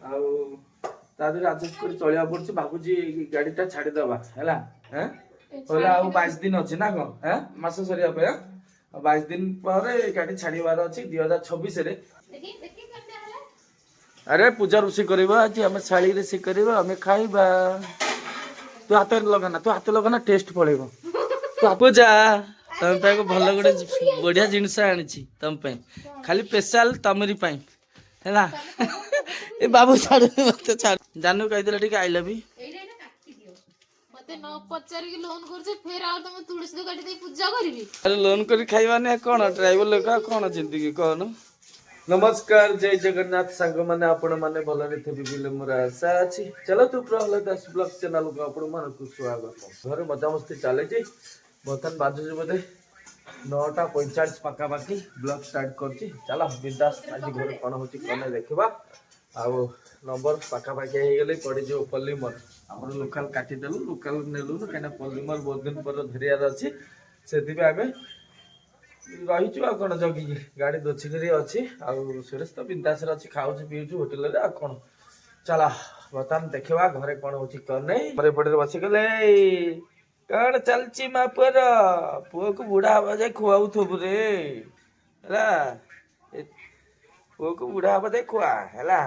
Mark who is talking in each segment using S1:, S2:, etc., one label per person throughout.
S1: आदि आडजस्ट कर चलिया पड़छ भाबुजी गाड़ी टा छाड़ी दबा हैला हैं होला आ 22 दिन अछि ना को हैं मास सरिया पे 22 दिन पर गाड़ी छाड़ीबार अछि 2026 रे अरे पूजा रुसी करबा आज हम साली रे से करबा हम खाइबा तू हाथ लगाना टेस्ट पड़ेगा तू पूजा तुम पे भल गोटे बढ़िया जिनस आनी तुम पे खाली स्पेशल तमरी पाई है ए बाबू छाड़ मत छाड़ जानू कही ठीक आई लव यू
S2: मते न पचार के लोन कर जे फेर आ तुम तुलसी गाड़ी दे पूजा करबी
S1: अरे लोन करी खाइबा ने कोन ड्राइवर लोका कोन जिंदगी कोन नमस्कार जय जगन्नाथ सांग माने आपण माने भल रे थे बिबिले मोर आशा अछि चलो तू प्रहलाद दास ब्लॉग चैनल को आपण मान को स्वागत घर मजा मस्ती चले छी बर्तन बाजू बोधे 9:45 पाखा पाखी ब्लॉग स्टार्ट करछि चलो बिंदास आज घर कोन होछि कोन देखबा आउ नंबर पाखा पाखी हे गेले पड़ी जो पॉलीमर हमर लोकल काटी देलु लोकल नेलु कना पॉलीमर बहुत दिन पर धरियार अछि सेति पे आबे रहिछु आ कोन जगी गाड़ी दोछिकरी अछि आ सुरेश तो बिंदास रे अछि खाउछु पिउछु होटल रे आ कोन चला बतन देखबा घरे कोन होछि कोन नै परे पड़े बसि गेले कण चलची मा पर पुओ को बुढ़ा आवा जाए खुआउ थोब रे हैला पुओ को बुढ़ा आवा जाए खुआ हैला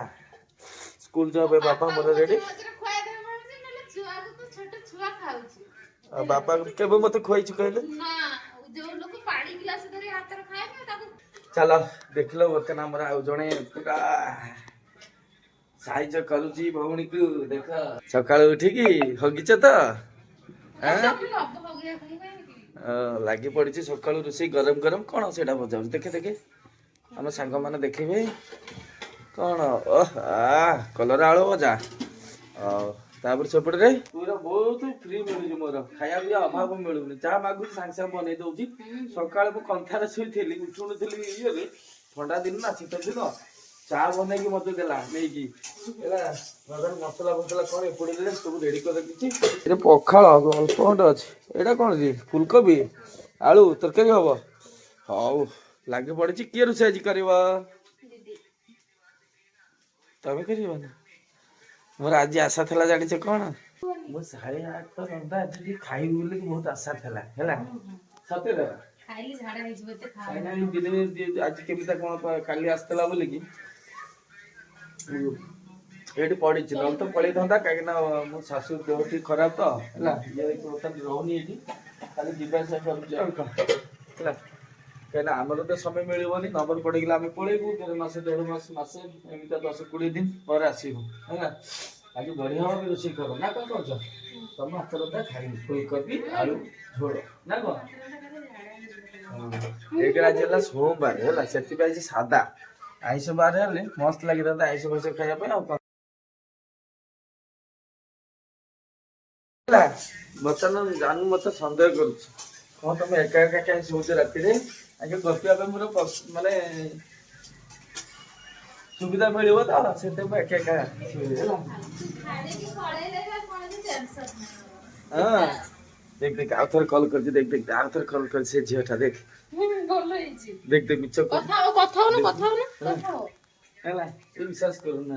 S1: स्कूल जाबे बापा मोर रेडी बापा केबे मते खोइ छु कहले
S2: ना जो लोग पानी गिलास धरि हाथ रे खाए ना ताको
S1: चलो देखलो बतन हमरा आ जणे पूरा साइज करूची भौणी को देख सकाळ उठी की हगिछ त लगी पड़ी सकाल रोषे गरम गरम कौन से बजाऊ देखे देखे आम सांग मैंने देखिए कौन कलर आलू भजा सेपटे पूरा बहुत फ्री मिलूँ मोर खाया पिया अभाव मिलूनी जहाँ मागु सांगे सांगे बनई दूसरी सका कंथार शुई उठुनी ये ठंडा दिन ना शीत दिन चा बन मत देला नहीं मसला फसला कौन एपटे सब रेडी कर रखी पखाड़ अल्प खंड अच्छे यहाँ कौन जी फुलकोबी आलू तरकारी हम हाउ लगे पड़ी किए रोषे आज कर तमें कर मोर आज आशा था जानी कौन मो 8:30 तो रंधा आज खाई बोली बहुत आशा था सत्य आज केमी कौन काली आसला बोल कि ये पड़ी ना तो पड़े था कहीं मो शाशु देह ठीक खराब तो है रोनी ये खाली जीवासा कर कहीं आमर तो समय मिलनी नंबर पड़ेगा आम पलैबू फिर मस 1.5 मास मसे एमती 10-20 दिन पर आसबू है आज बढ़िया भाव रोषे कर ना कौन कर तुम हाथ रहा खाई फुलकोबी आलू झोल ना कौन एक आज सोमवार है से सादा आईस बार हेले मस्त लगी था आईस फैस खाया बर्तमान जानू मत सन्देह कर तुम एका एका कहीं शोच राति आगे गपिया मोर माने सुविधा मिल तो एका एका हाँ देख देख आउ थोड़े कॉल कर देख देख आउ थोड़े कॉल कर से झीटा देख देख देख मिछ हैला ये विश्वास करू ना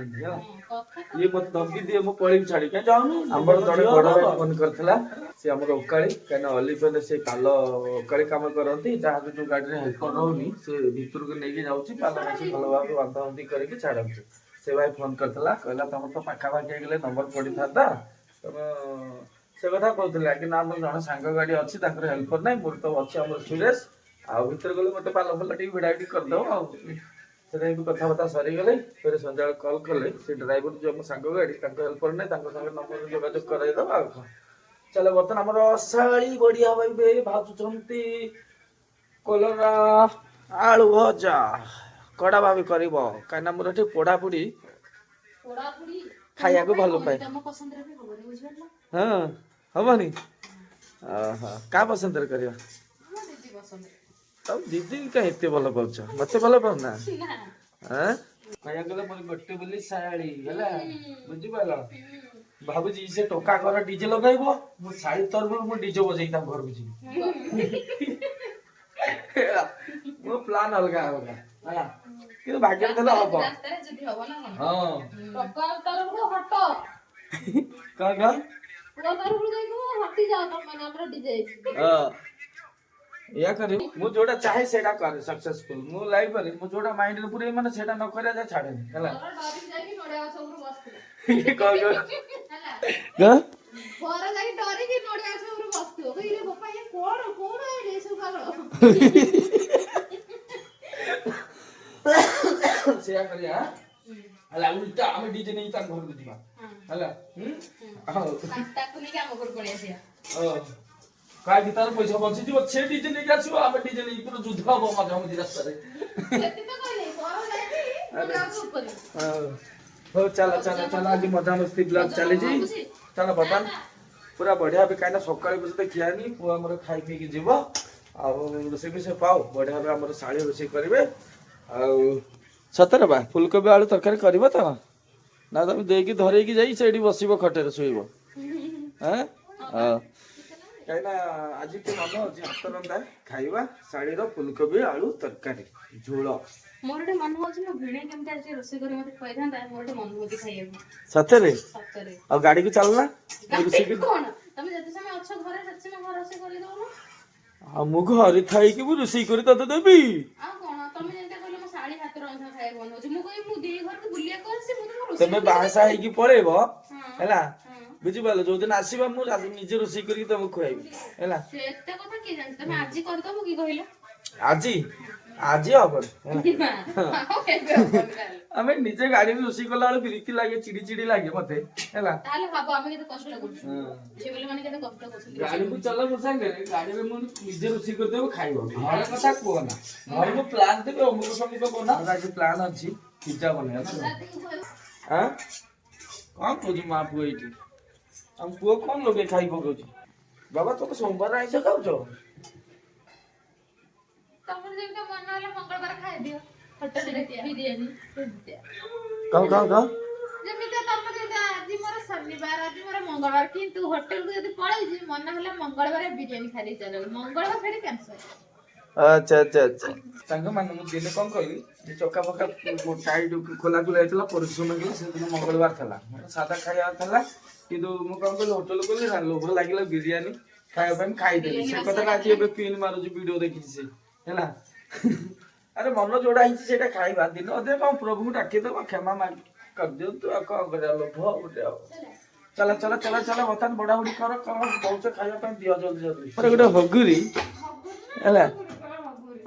S1: ये मत धमकी दिए मो पळी छाड़ी के जाऊ हमर जड़े बड़ भाई फोन करथला से हमर ओकाळी कना अलीपन से पालो ओकाळी काम करंती जहा जो गाड़ी रे हेल्पर रहउनी से भीतर को नेगी जाउची पालो से भलो भाबे बांधाबंदी करके छाड़ंती से भाई फोन करथला कहला तमर तो पाखा पाखी गेले नंबर पड़ी थाता तम से कथा कहथले कि ना हमर जण सांग गाड़ी अछि ताकर हेल्पर नै मोर तो अछि हमर सुरेश आ भीतर गले मते पालो फला टी भिडाइटी कर दो आ से कथा सरी गले फिर संध्या कॉल कले से ड्राइवर जो हम सांग गाड़ी हेल्पर नहीं नंबर जोगाजोग कर चलो बर्तन आम साड़ी बढ़िया भाई भाजुंट कलरा आलू भजा कड़ा भाभी कर कहीं मोर ये पोड़ापोड़ी खाया भल पाए हाँ हमनी क्या पसंद कर तब दीदी कहीं एत भल पाच मत भल पाऊना खाया गले मोर गोटे बोली साड़ी है बुझिपाल भावुची से टोका घर डीजे लगाइब मो साड़ी तरफ मो डीजे बजे घर को जी मो प्लान अलग अलग କିନ୍ତୁ ଭାଗ୍ୟରେ ଥିଲେ ହବ।
S2: ରାସ୍ତାରେ ଯଦି ହବ ନା କଣ?
S1: ହଁ
S2: ଟକା ତରଫରୁ ହଟ।
S1: କଣ
S2: ପୁଅ ତରଫରୁ ଯାଇକି ହଟି ଯାଅ ତମ ମାନେ ଆମର ଡିଜେ ହେଇଛି।
S1: ହଁ ଏଇଆ କରିବି। ମୁଁ ଯୋଉଟା ଚାହେଁ ସେଇଟା କରେ ସକ୍ସେସଫୁଲ। ମୁଁ ଲାଇଫରେ ମୁଁ ଯୋଉଟା ମାଇଣ୍ଡରେ ପୁରେଇ ମାନେ ସେଇଟା ନ କରିବା ଯାଏ ଛାଡେନି ହେଲା।
S2: ଘର ଡରିକି ଯାଇକି ନଡ଼ିଆ ଗଛ ଉପରୁ ବସିଥିବ।
S1: କଣ
S2: ହେଲା।
S1: କଣ
S2: ଘର ଯାଇକି ଡରିକି ନଡ଼ିଆ ଗଛ ଉପରୁ ବସିଥିବ। କହିଲେ ବାପା ଇଏ କଣ ଆଇଲେ ସବୁ ପାଗଳ।
S1: ସେଇଆ କରିବା ହେଲା। ଉଲ୍ଟା ଆମେ ଡିଜେ ନେଇ ତାଙ୍କ ଘରକୁ ଯିବା ହେଲା।
S2: ତାକୁ ନେଇକି ଆମ ଘରକୁ ପଳେଇ ଆସିବା।
S1: କାହିଁକି ତାର ପଇସା ବଞ୍ଚିଯିବ ସେ ଡିଜେ ନେଇକି ଆସିବ ଆମେ ଡିଜେ ନେଇକି ପୁରା ଯୁଦ୍ଧ ହବ ମଝାମଝି ରାସ୍ତାରେ। ହଉ ଚାଲ ଚାଲ ଚାଲ ଆଜି ମଜାମସ୍ତି ବ୍ଲଗ ଚାଲିଛି। ଚାଲ ବର୍ତ୍ତମାନ ପୁରା ବଢିଆ ବି କାହିଁକିନା ସକାଳେ ବି ସୁଦ୍ଧା ଖିଆ ହେଇନି। ପୁଅ ଆମର ଖାଇ ପିଇକି ଯିବ ଆଉ ରୋଷେଇ ବି ସେ ପାଉ ବଢିଆ ଭାବେ ଆମର ଶାଳୀ ରୋଷେଇ କରିବେ। ଆଉ ସତରେ ବା ଫୁଲକୋବି ଆଳୁ ତରକାରୀ କରିବ ତ ନା ତମେ ଦେଇକି ଧରେଇକି ଯାଇ ସେଇଠି ବସିବ ଖଟରେ ଶୋଇବ? ହଁ କାହିଁକିନା ଆଜି ତ ମନ ଅଛି ହାତ ରନ୍ଧା ଖାଇବା ଶାଳୀର ଫୁଲକୋବି ଆଳୁ ତରକାରୀ ଝୋଳ।
S2: ମୋର ଗୋଟେ ମନ ହଉଛି ମୋ ଭିଣେଇ କେମିତି ଆଜି ରୋଷେଇ କରି ମତେ ଖୁଆଇଥାନ୍ତା। ମୋର ଗୋଟେ ମନ ହଉଛି ଖାଇବାକୁ।
S1: ସତରେ
S2: ସତରେ।
S1: ଆଉ ଗାଡିକୁ ଚାଲୁନା ରୋଷେଇ
S2: ଗାଡି କଣ ତମେ ଯେତେ ସମୟ ଅଛ ଘରେ ସେତେ ସମୟ ଘର ରୋଷେଇ କରିଦଉନ।
S1: ଆଉ ମୁଁ ଘରେ ଥାଇକି ମୁଁ ରୋଷେଇ କରି ତତେ ଦେବି।
S2: ଆଉ କଣ ତମେ ଯେମିତି କହିଲ ମୋ ଶାଳୀ ହାତ ରନ୍ଧା ଖାଇବାକୁ ମନ ହଉଛି। ମୁଁ କହିବି ମୁଁ ଦେଇ ଘରକୁ ବୁଲିବାକୁ ଆସିଛି ମୁଁ ତମକୁ ରୋଷେଇ
S1: ତମେ
S2: କରି
S1: ବାହାସାହା ହେଇକି ପଳେଇବ ହେଲା
S2: ହଁ।
S1: ବୁଝିପାରିଲ। ଯୋଉଦିନ ଆସିବ ମୁଁ ନିଜେ ରୋଷେଇ କରିକି ତମକୁ ଖୁଆଇବି ହେଲା।
S2: ଏତେ କଥା କିଏ ଜାଣିଛି? ତମେ ଆଜି କରିଦବ କି କହିଲ?
S1: ଆଜି ଆଜି ହବନି ହେଲା।
S2: ଆଉ କେବେ ହବନି ତାହେଲେ?
S1: ଆମେ ନିଜେ ଗାଡିରେ ରୋଷେଇ କଲା ବେଳକୁ ବିରକ୍ତି ଲାଗେ ଚିଡି ଚିଡି ଲାଗେ ମତେ ହେଲା।
S2: ତାହେଲେ ଭାବ ଆମେ କେତେ କଷ୍ଟ କରୁଛୁ। ଝିଅ ପିଲାମାନେ କେତେ କଷ୍ଟ କରୁଛନ୍ତି।
S1: ଗାଡିକୁ ଚାଲ ମୋ ସାଙ୍ଗରେ ଗାଡିରେ ମୁଁ ନିଜେ ରୋଷେଇ କରିଦେବ ଖାଇବ। ଘର କଥା କୁହନା। ଘରେ ମୁଁ ପ୍ଲାନ୍ ଦେବି ଅମୁକ ସମୁକ ବନା। ଆଜି ପ୍ଲାନ୍ ଅଛି ପିଜ୍ଜା ବନେଇବା। ଆଁ କଣ କହୁଛୁ ମା ପୁଅ ଏଇଠି? ଆମ ପୁଅ କଣ ଲଗେଇ ଖାଇ ପକଉଛି? ବାବା ତମେ ସୋମବାର ଆଇଁଷ ଖାଉଛ?
S2: ତମର ଯେମିତି ମନ ହେଲା ମଙ୍ଗଳବାର ଖାଇଦିଅ। ହୋଟେଲରେ ବିରିୟାନୀ
S1: କଣ
S2: ଯେମିତି ତମର ଯେମିତି ଆଜି ମୋର ଶନିବାର ଆଜି ମୋର ମଙ୍ଗଳବାର କିନ୍ତୁ ହୋଟେଲକୁ ଯଦି ପଳେଇଛି ମନ ହେଲା ମଙ୍ଗଳବାର ବିରିୟାନୀ ଖାଇଦେଇ ଚାଲ। ମଙ୍ଗଳବାର ସେଠି କ୍ୟାନ୍ସଲ।
S1: ଆଚ୍ଛା ଆଚ୍ଛା ଆଚ୍ଛା ସାଙ୍ଗମାନେ ମୁଁ ଦିନେ କଣ କହିଲି ଯେ ଚକା ଫକା ଟାଇଟ୍ ଖୋଲା ଖୋଲା ହେଇଥିଲା ପରିଶ୍ରମ ହେଇଗଲା। ସେଦିନ ମଙ୍ଗଳବାର ଥିଲା ସାଧା ଖାଇବା ଥିଲା କିନ୍ତୁ ମୁଁ କଣ କହିଲି ହୋଟେଲ ଗଲି ନା ଲୋଭ ଲାଗିଲା ବିରିୟାନୀ ଖାଇବା ପାଇଁ ଖାଇଦେଲି। ସେ କଥା ଆଜି ଏବେ ପିନ୍ ମାରୁଛି ଭିଡିଓ ଦେଖିଛି ସେ ହେଲା। ଆରେ ମନ ଯୋଉଟା ହେଇଛି ସେଇଟା ଖାଇବା। ଦିନ ଅଧେ କଣ ପ୍ରଭୁଙ୍କୁ ଡାକିଦବା କ୍ଷମା କରିଦିଅନ୍ତୁ ଆଉ କଣ କରିବା ଲୋଭ ଗୋଟେ ଆଉ। ଚାଲ ଚାଲ ଚାଲ ଚାଲ ବର୍ତ୍ତମାନ ବଢାବଢି କର କଣ କହୁଛ ଖାଇବା ପାଇଁ ଦିଅ ଜଲ୍ଦି ଜଲ୍ଦି। ଗୋଟେ ହଗୁରି ହେଲା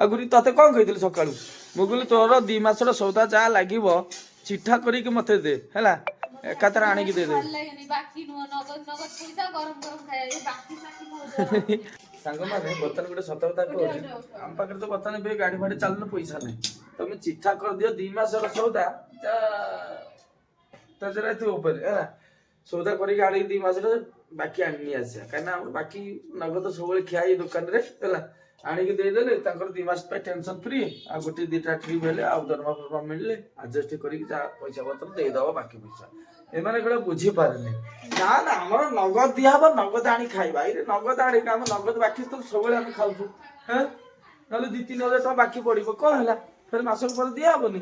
S1: ଆଗୁରି ତତେ କଣ କହିଥିଲି ସକାଳୁ? ମୁଁ କହିଲି ତୋର 2 ମାସର ସଉଦା ଯାହା ଲାଗିବ ଚିଠା କରିକି ମତେ ଦେ ହେଲା। ଏକାଥରେ ଆଣିକି ଦେଇଦେବି। ସାଙ୍ଗମାନେ ବର୍ତ୍ତମାନ ଗୋଟେ ସତ କଥା କହୁଛି। ଆମ ପାଖରେ ତ ବର୍ତ୍ତମାନ ଏବେ ଗାଡି ଫାଡି ଚାଲୁନ ପଇସା ନାହିଁ। ତମେ ଚିଠା କରିଦିଅ 2 ମାସର ସଉଦା ତେଜରାତି ଉପରେ ହେଲା। ସଉଦା କରିକି ଆଣିକି 2 ମାସରେ ବାକି ଆଣିକି ଆସିବା। କାହିଁକିନା ଆମର ବାକି ନଗଦ ସବୁବେଳେ ଖିଆ ହେଇ ଦୋକାନରେ ହେଲା। ଆଣିକି ଦେଇଦେଲେ ତାଙ୍କର 2 ମାସ ପାଇଁ ଟେନସନ ଫ୍ରି। ଆଉ ଗୋଟେ 2ଟା ଟ୍ରିପ୍ ହେଲେ ଆଉ ଦରମା ଫରମା ମିଳିଲେ ଆଡଜଷ୍ଟ କରିକି ଯାହା ପଇସା ପତ୍ର ଦେଇଦବ ବାକି ପଇସା। ଏମାନେ କଣ ବୁଝିପାରୁନି। ନା ନା ଆମର ନଗଦ ଦିଆହବ ନଗଦ ଆଣି ଖାଇବା। ଏଇରେ ନଗଦ ଆଣିକି ଆମେ ନଗଦ ବାକି ତ ସବୁବେଳେ ଆମେ ଖାଉଛୁ। ହେଁ ନହେଲେ 2-3 ହଜାର ଟଙ୍କା ବାକି ପଡିବ କଣ ହେଲା ଫେରେ ମାସକୁ ପରେ ଦିଆହବନି।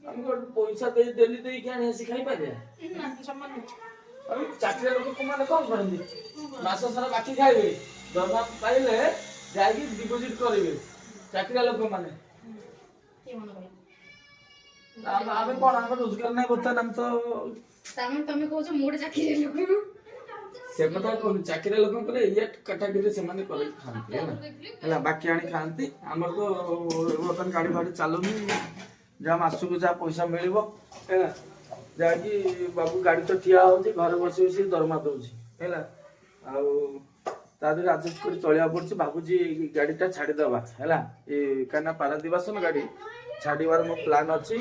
S1: ଆମେ ଗୋଟେ ପଇସା ଦେଲି ଦେଇକି ଆଣି ଆସି ଖାଇପାରିବା? ଆଉ ଚାକିରିଆ ଲୋକ ମାନେ କଣ କରନ୍ତି? ମାସ ସାରା ବାକି ଖାଇବେ ଦରମା ପାଇଲେ ଯାଇକି ଡିପୋଜିଟ କରିବେ ଚାକିରିଆ ଲୋକମାନେ। ଆମେ କଣ ଆମର ରୋଜଗାର ନାହିଁ ବର୍ତ୍ତମାନ ଆମେ ତ
S2: ତମେ କହୁଛ ମୁଁ ଗୋଟେ ଚାକିରିଆ ଲୋକ।
S1: ସେ କଥା କହୁନି ଚାକିରିଆ ଲୋକଙ୍କର ଏଇଆ କାଟାଗୋରୀରେ ସେମାନେ କରିକି ଖାଆନ୍ତି ହେଲା ବାକି ଆଣି ଖାଆନ୍ତି। ଆମର ତ ବର୍ତ୍ତମାନ ଗାଡି ଫାଡି ଚାଲୁନି ଯାହା ମାସକୁ ଯାହା ପଇସା ମିଳିବ ହେଲା ଯାହାକି ବାବୁ ଗାଡି ତ ଠିଆ ହଉଛି ଘରେ ବସି ବସି ଦରମା ଦଉଛି ହେଲା। ଆଉ ତା ଦେହରେ ଆଡଜଷ୍ଟ କରି ଚଳିବାକୁ ପଡୁଛି। ଭାବୁଛି ଗାଡି ଟା ଛାଡିଦବା ହେଲା। କାହିଁକିନା ପାରାଦ୍ୱୀପ ଆସନ ଗାଡି ଛାଡିବାର ମୋ ପ୍ଲାନ୍ ଅଛି।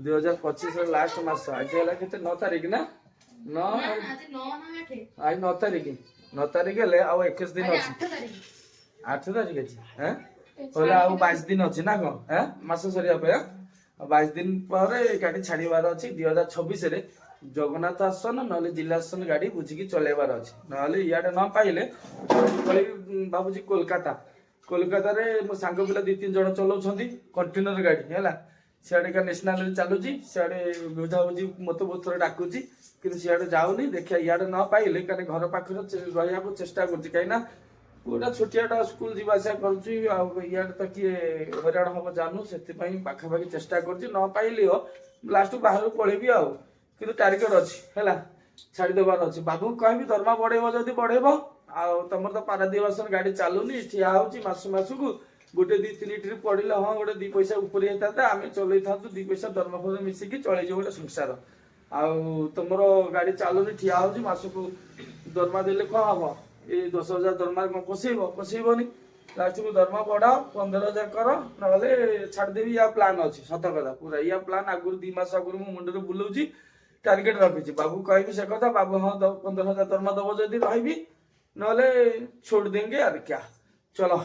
S1: 2025 ଲାଷ୍ଟ ମାସ ଆଜି ହେଲା କେତେ 9 ତାରିଖ ନା? ଆଜି 9 ତାରିଖ 9 ତାରିଖ ହେଲେ ଆଉ 21 ଦିନ ଅଛି। 8 ତାରିଖ ଅଛି ହେଲେ ଆଉ 22 ଦିନ ଅଛି ନା କଣ ମାସ ସରିବା ପାଇଁ। 22 ଦିନ ପରେ ଗାଡି ଛାଡିବାର ଅଛି। 2026ରେ ଜଗନ୍ନାଥ ଆସନ ନହେଲେ ଜିଲ୍ଲା ଆସନ ଗାଡି ବୁଝିକି ଚଲେଇବାର ଅଛି। ନହେଲେ ଇଆଡେ ନ ପାଇଲେ ଭାବୁଛି କୋଲକାତା କୋଲକାତାରେ ମୋ ସାଙ୍ଗ ପିଲା 2-3 ଜଣ ଚଲାଉଛନ୍ତି କଣ୍ଟେନର ଗାଡି ହେଲା। ସିଆଡେ କା ନ୍ୟାସନାଲରେ ଚାଲୁଛି, ସିଆଡେ ବୁଝାବୁଝି ମତେ ବହୁତ ଥର ଡାକୁଛି, କିନ୍ତୁ ସିଆଡେ ଯାଉନି। ଦେଖିବା ଇଆଡେ ନ ପାଇଲେ କାରଣ ଘର ପାଖରେ ରହିବାକୁ ଚେଷ୍ଟା କରୁଛି, କାହିଁକି ନା ପୁରା ଛୋଟିଆଟା ସ୍କୁଲ ଯିବା ଆସିବା କରୁଛି, ଆଉ ଇଆଡେ ତ କିଏ ହଇରାଣ ହବ ଜାନୁ, ସେଥିପାଇଁ ପାଖାପାଖି ଚେଷ୍ଟା କରୁଛି। ନ ପାଇଲି ଲାଷ୍ଟକୁ ବାହାରକୁ ପଳେଇବି ଆଉ, କିନ୍ତୁ ଟାର୍ଗେଟ ଅଛି ହେଲା, ଛାଡିଦେବାର ଅଛି। ବାବୁଙ୍କୁ କହିବି ଦରମା ବଢେଇବ ଯଦି ବଢେଇବ। ଆଉ ତମର ତ ପାରାଦୀପ ଆସନ ଗାଡି ଚାଲୁନି, ଠିଆ ହଉଛି ମାସକୁ ଗୋଟେ 2-3 ଟ୍ରିପ ପଡିଲେ ହଁ ଗୋଟେ 2 ପଇସା ଉପରେ ହେଇଥାନ୍ତା, ଆମେ ଚଲେଇଥାନ୍ତୁ, 2 ପଇସା ଦରମା ଫରମା ମିଶିକି ଚଳେଇଯିବ ଗୋଟେ ସଂସାର। ଆଉ ତମର ଗାଡି ଚାଲୁନି, ଠିଆ ହଉଛି, ମାସକୁ ଦରମା ଦେଲେ କଣ ହବ? ଏଇ 10,000 ଦରମା କଣ ପୋଷେଇବନି। ଲାଷ୍ଟକୁ ଦରମା ବଢାଅ, 15,000 କର, ନହେଲେ ଛାଡିଦେବି। ୟା ପ୍ଲାନ୍ ଅଛି, ସତ କଥା ପୁରା ୟା ପ୍ଲାନ୍ ଆଗରୁ 2 ମାସ ଆଗରୁ ମୁଁ ମୁଣ୍ଡରେ ବୁଲଉଛି, ଟାର୍ଗେଟ ରଖିଛି। ବାବୁ କହିବି ସେ କଥା, ବାବୁ ହଁ 15,000 ଦରମା ଦବ ଯଦି ରହିବି, ନହେଲେ ଛୋड़ ଦେंगे আর क्या। চলো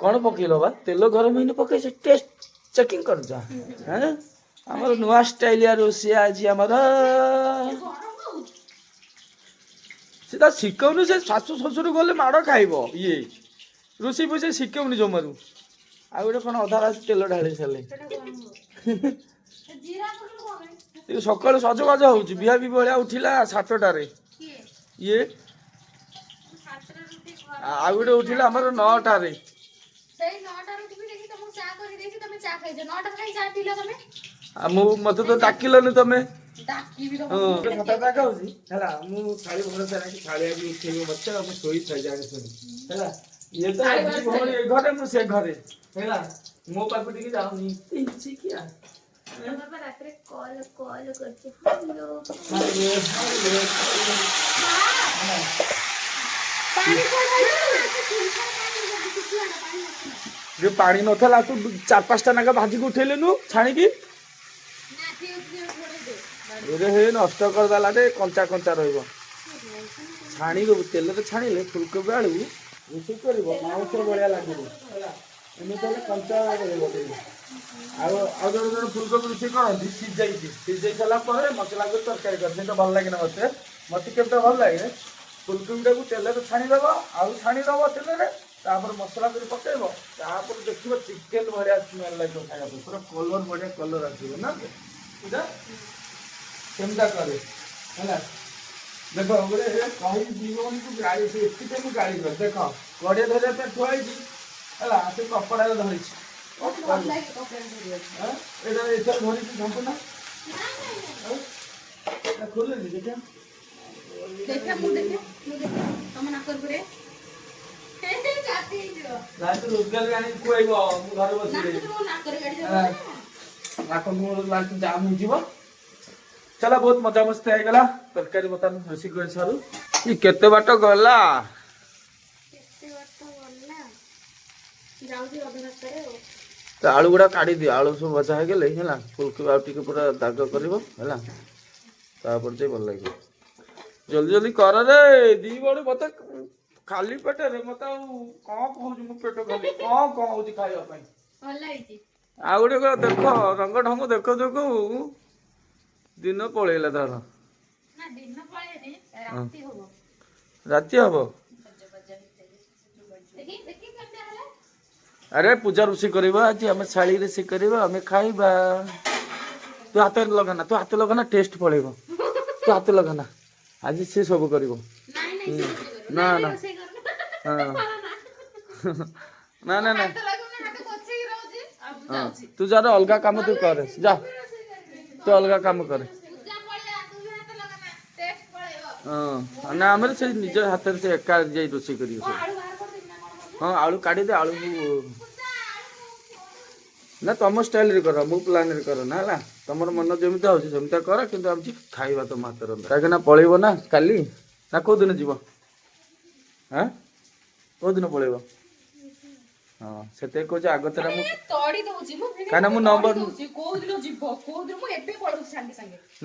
S1: କଣ ପକେଇଲ ବା? ତେଲ ଗରମ ହେଇନି ପକେଇଛ, ଟେଷ୍ଟ ଚେକିଂ କରୁଛ? ହଁ ଆମର ନୂଆ ଷ୍ଟାଇଲିଆ ରୋଷେଇ ଆଜି ଆମର। ସେ ତା ଶିଖଉନି, ସେ ଶାଶୁ ଶ୍ୱଶୁର ଗଲେ ମାଡ଼ ଖାଇବ। ଇଏ ରୋଷେଇ ଫୋଷେଇ ଶିଖଉନି ଜମାରୁ। ଆଉ ଗୋଟେ କଣ ଅଧା ରାତି ତେଲ ଢାଳି ସାରିଲେ। ସକାଳୁ ସଜବାଜ ହଉଛି, ବିହାବି ଭଳିଆ ଉଠିଲା 7ଟାରେ। ଇଏ ଆଉ ଗୋଟେ ଉଠିଲା ଆମର 9ଟାରେ।
S2: ସେଇ 9ଟାରୁ ଉଠିବି ଦେଖି ତମକୁ ଚା କରି ଦେଇଛି, ତମେ ଚା ଖାଇଛ। 9ଟାରେ କାଇଁ ଚା ପିଇଲ ତମେ?
S1: ଆଉ ମତେ ତ ଡାକିଲନି ତମେ।
S2: ଡାକିବି
S1: ହଁ ସତତା କହୁଛି ହେଲା, ମୁଁ ଶାଳି ଭରସା ରାଖି ଶାଳି ଆଜି ଉଠେଇବି ମତେ, ଆଉ ମୁଁ ଶୋଇଥାଏ ଜାଣିଥିଲି ହେଲା। ଇଏ ତ ଏ ଘରେ ମୁଁ ସେ ଘରେ ହେଲା, ମୋ ପାଖକୁ ଟିକେ ଯାଉନି।
S2: ବାବା ରାତିରେ କଲ୍ କରୁଛି।
S1: ଯୋଉ ପାଣି ନଥିଲା, ତୁ 4-5ଟା ନାଗା ଭାଜିକି ଉଠେଇଲେନୁ ଛାଣିକି। ହେ ନଷ୍ଟ କରିଦେଲା ରେ, କଞ୍ଚା ରହିବ। ଛାଣିଦବୁ, ତେଲରେ ଛାଣିଲେ ଫୁଲକୋବି ଆଳୁ ରୋଷେଇ କରିବ, ମାଉଁସ ଭଳିଆ ଲାଗିବ ହେଲା। ଏମିତି ହେଲେ କଞ୍ଚା ରହିବ ଟିକେ। ଆଉ ଜଣେ ଫୁଲକୋବି ରୋଷେଇ କରନ୍ତି ସିଝେଇ ସାରିଲା ପରେ ମସଲା କରି ତରକାରୀ କରନ୍ତି, ସେଇଟା ଭଲ ଲାଗେନା ମତେ କେମିତି ଭଲ ଲାଗେ, ଫୁଲକୋବିଟାକୁ ତେଲରେ ଛାଣିଦବ, ଆଳୁ ଛାଣିଦବ ତେଲରେ, ତାପରେ ମସଲା କରି ପକେଇବ, ତାପରେ ଦେଖିବ ଚିକେନ ଭଳିଆ ସ୍ମେଲ ଲାଗିବ ଖାଇବାକୁ, ପୁରା କଲର ବଢିଆ କଲର ଆସିବ ନା। କେମିତି କରେ ହେଲା, ଦେଖ ଗୋଟେ କହିବି ଜୀବନକୁ ଗାଳି, ଏଥିପାଇଁ ମୁଁ ଗାଳି କରେ। ଦେଖ ଗଡ଼ିଆ ଧରିବା ପାଇଁ ଥୁଆ ହେଇଛି ହେଲା, ସେ କପଡ଼ାରେ ଧରିଛି। ଏଇଟା ଏଥର ଧରିଛି ସମ୍ପୂର୍ଣ୍ଣ ଖୋଲୁନି। ଦେଖିବା ରୋଜଗାର ଆଣିକି ଖୁଆଇବ, ମୁଁ ଘରେ ବସିବି। ନାକ ମୋର ଜାମ୍ ହେଇଯିବ। ଚାଲ ବହୁତ ମଜାମସ୍ତି ହେଇଗଲା, ତରକାରୀ ବର୍ତ୍ତମାନ ରୋଷେଇ କରି ସାରୁ। କେତେ ବାଟ ଗଲା? ତ ଆଳୁ ଗୁଡା କାଢିଦିଅ, ଆଳୁ ସବୁ ଭଜା ହେଇଗଲେ ହେଲା, ଫୁଲକୋବି ଆଉ ଟିକେ ପୁରା ଦାଗ କରିବ ହେଲା, ତାପରେ ଯାଇ ଭଲ ଲାଗିବ। ଜଲ୍ଦି କରରେ, 2 ବଡ ମତେ ଖାଲି ପେଟରେ ମତେ ଆଉ କଣ କହୁଛି, ମୁଁ ପେଟ ଖାଲି କଣ ହଉଛି ଖାଇବା ପାଇଁ। ଆଉ ଗୋଟେ ଦେଖ ରଙ୍ଗ ଢଙ୍ଗ ଦେଖ ଦିନ ପଳେଇଲା ତାର। ରାତି ହବ। ଆରେ ପୂଜା ରୋଷେଇ କରିବା ଆଜି, ଆମେ ଶାଳି ରୋଷେଇ କରିବା, ଆମେ ଖାଇବା। ତୁ ହାତ ଲଗାନା, ଟେଷ୍ଟ ପଳେଇବ। ତୁ ହାତ ଲଗାନା, ଆଜି ସେ ସବୁ କରିବ। ନା ତୁ ଯାର ଅଲଗା କାମ ତୁ କରେ, ଯା ତୁ ଅଲଗା କାମ କରେ। ହଁ ନା, ଆମର ସେ ନିଜ ହାତରେ ସେ ଏକା ଯାଇ ରୋଷେଇ କରିବ। ହଁ ଆଳୁ କାଢିଦେ, ଆଳୁକୁ ନା ତମ ଷ୍ଟାଇଲରେ କର, ମୋ ପ୍ଲାନରେ କର ନା ହେଲା। ତମର ମନ ଯେମିତି ହଉଛି ସେମିତି କର, କିନ୍ତୁ ଆମେ ଖାଇବା ତମ ହାତ ରନ୍ଧା। କାହିଁକିନା ପଳେଇବ ନା କାଲି, ନା କୋଉ ଦିନ ଯିବ? କୋଉ ଦିନ ପଳେଇବ? ହଁ ସେଥିପାଇଁ କହୁଛି ଆଗତରା ମୁଁ କାହିଁକିନା ମୁଁ ନମ୍ବର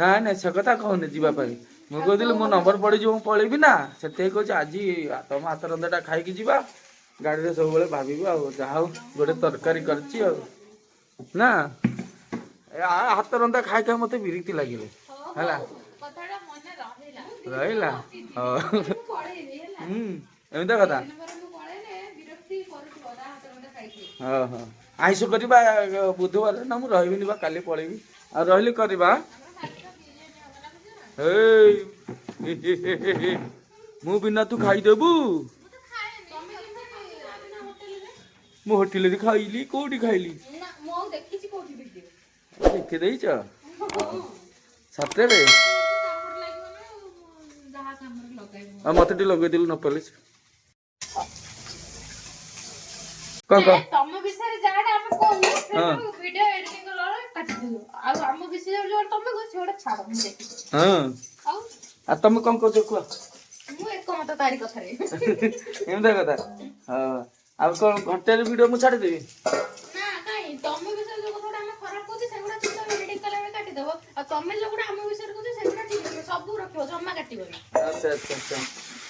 S1: ନାଇଁ ସେ କଥା କହୁନି ଯିବା ପାଇଁ। ମୁଁ କହୁଥିଲି ମୋ ନମ୍ବର ପଡିଯିବ, ମୁଁ ପଳେଇବି ନା, ସେଥିପାଇଁ କହୁଛି ଆଜି ତମ ହାତ ରନ୍ଧାଟା ଖାଇକି ଯିବା। ଗାଡିରେ ସବୁବେଳେ ଭାବିବୁ, ଆଉ ଯାହା ହଉ ଗୋଟେ ତରକାରୀ କରିଛି ଆଉ ନା। ହାତ ରନ୍ଧା ଖାଇ ମତେ ବିରକ୍ତି ଲାଗିଲେ ହେଲା, ରହିଲା। ଏମିତି କଥା। ହଁ ହଁ ଆଇଁଷ କରିବା ବୁଧବାର ନା ମୁଁ ରହିବିନି ବା କାଲି ପଳେଇବି ଆଉ ରହିଲି କରିବା ଏଇ ମୁଁ ବିନା ତୁ ଖାଇଦେବୁ ମୁଁ ହୋଟେଲରେ ଖାଇଲି କୋଉଠି ଖାଇଲି ଦେଖି ଦେଇଛ ସତରେ ଆଉ ମତେ ଟିକେ ଲଗେଇଦେଲୁ ନ ପଲିସ କଣ କହ
S2: ତମ ବିଷୟରେ ଯାହାଟା ଆମେ କହୁ ସେଟାକୁ ଭିଡିଓ ଏଡିଟିଂ କଲାବେଳେ କାଟିଦିଅ ଆଉ ଆମ ବିଷୟରେ ଯୋଉଟା ତମେ କହୁଛ ସେଟା ଛାଡ ମୁଁ ଦେଖିବି
S1: ହଁ
S2: ଆଉ
S1: ଆଉ ତମେ କଣ କହୁଛ କୁହ
S2: ମୁଁ ଏକମତ ତାରି କଥାରେ
S1: ଏମିତି କଥା ହଁ ଆଉ କଣ ଘଣ୍ଟାରେ ଭିଡିଓ ମୁଁ ଛାଡ଼ିଦେବି
S2: ନା କାଇଁ ତମ ବିଷୟରେ ଯୋଉ କଥାଟା ଆମେ ଖରାପ କହୁଛେ ସେଗୁଡା ଠିକ ଏଡିଟିଂ କଲାବେଳେ କାଟିଦବ ଆଉ ତମେ ଯୋଉଗୁଡା ଆମ ବିଷୟରେ କହୁଛ ସେଗୁଡା ଠିକ ଅଛି ସବୁ ରଖିବ ଜମା କାଟିବନି
S1: ଆଚ୍ଛା ଆଚ୍ଛା ଆଚ୍ଛା